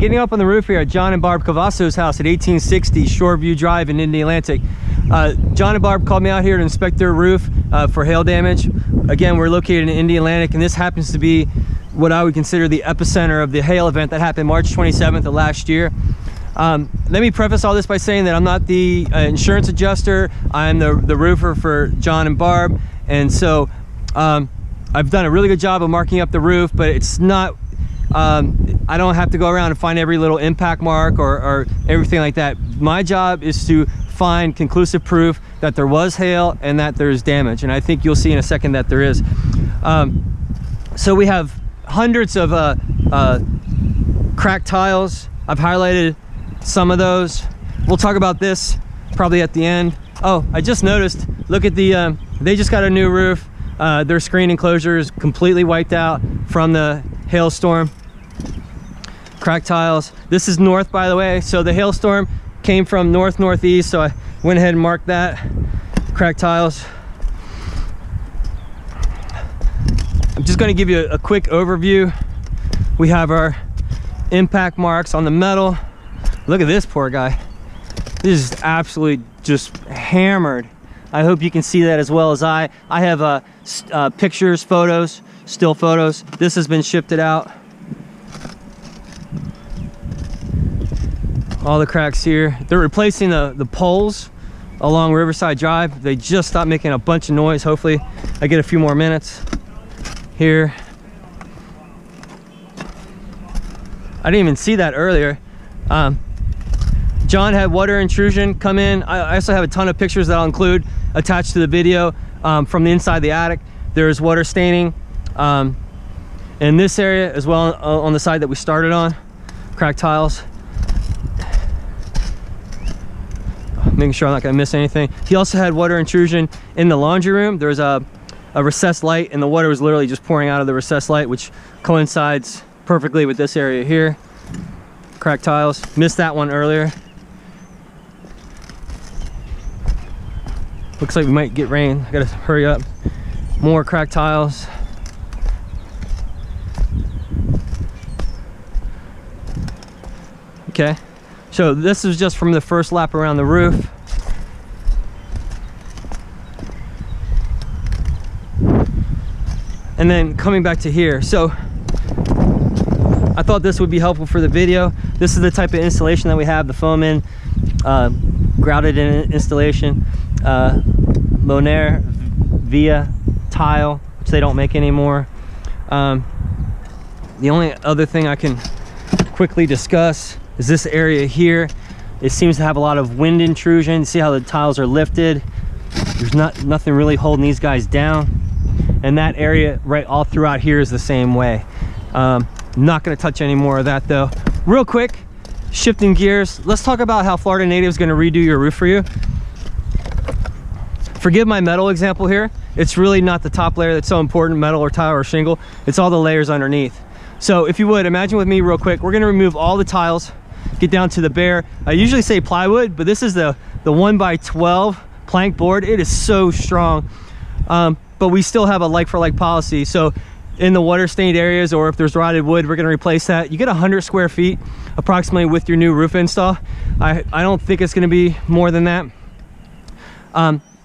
Getting up on the roof here at John and Barb Cavasos' house at 1860 Shoreview Drive in Indialantic. John and Barb called me out here to inspect their roof for hail damage. Again, we're located in Indialantic, and this happens to be what I would consider the epicenter of the hail event that happened March 27th of last year. Let me preface all this by saying that I'm not the insurance adjuster. I'm the roofer for John and Barb, and so I've done a really good job of marking up the roof, but it's not I don't have to go around and find every little impact mark or everything like that. My job is to find conclusive proof that there was hail and that there's damage, and I think you'll see in a second that there is. So we have hundreds of cracked tiles. I've highlighted some of those. We'll talk about this probably at the end. Oh, I just noticed, look at the they just got a new roof. Their screen enclosure is completely wiped out from the hailstorm. Cracked tiles. This is north, by the way, so the hailstorm came from northeast, so I went ahead and marked that. Cracked tiles. I'm just going to give you a quick overview. We have our impact marks on the metal. Look at this poor guy. This is absolutely just hammered. I hope you can see that as well as I have pictures, photos, still photos. This has been shifted out. All the cracks here. They're replacing the poles along Riverside Drive. They just stopped making a bunch of noise. Hopefully I get a few more minutes here. I didn't even see that earlier. John had water intrusion come in. I also have a ton of pictures that I'll include attached to the video from the inside the attic. There's water staining in this area as well on the side that we started on. Cracked tiles. Making sure I'm not gonna miss anything. He also had water intrusion in the laundry room. There's a recessed light, and the water was literally just pouring out of the recessed light, which coincides perfectly with this area here. Cracked tiles. Missed that one earlier. Looks like we might get rain. I gotta hurry up. More cracked tiles. Okay, so this is just from the first lap around the roof. And then coming back to here. So I thought this would be helpful for the video. This is the type of installation that we have, the foam in, grouted in installation. Monair via tile, which they don't make anymore. The only other thing I can quickly discuss is this area here. It seems to have a lot of wind intrusion. See how the tiles are lifted? There's nothing really holding these guys down. And that area right all throughout here is the same way. Not going to touch any more of that though. Real quick, shifting gears, let's talk about how Florida Native is going to redo your roof for you. Forgive my metal example here. It's really not the top layer that's so important, metal or tile or shingle. It's all the layers underneath. So if you would, imagine with me real quick, we're going to remove all the tiles, get down to the bare, I usually say plywood, but this is the 1x12 plank board. It is so strong, but we still have a like-for-like policy. So in the water stained areas, or if there's rotted wood, we're going to replace that. You get 100 square feet approximately with your new roof install. I don't think it's going to be more than that.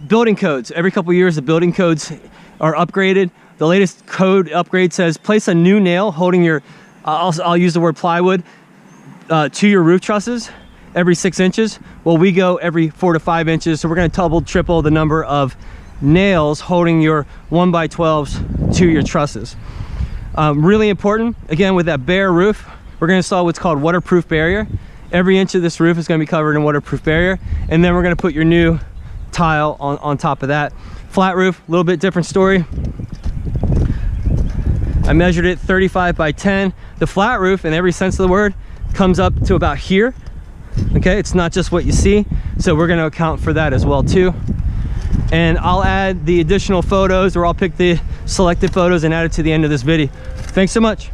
Building codes. Every couple of years, the building codes are upgraded. The latest code upgrade says place a new nail holding your, I'll use the word plywood, to your roof trusses every 6 inches. Well, we go every 4 to 5 inches. So we're going to double, triple the number of nails holding your 1x12s to your trusses. Really important, again, with that bare roof, we're going to install what's called waterproof barrier. Every inch of this roof is going to be covered in waterproof barrier, and then we're going to put your new tile on top of that. Flat roof, a little bit different story. I measured it 35 by 10. The flat roof, in every sense of the word, comes up to about here. Okay, it's not just what you see, so we're going to account for that as well too. And I'll add the additional photos, or I'll pick the selected photos and add it to the end of this video. Thanks so much.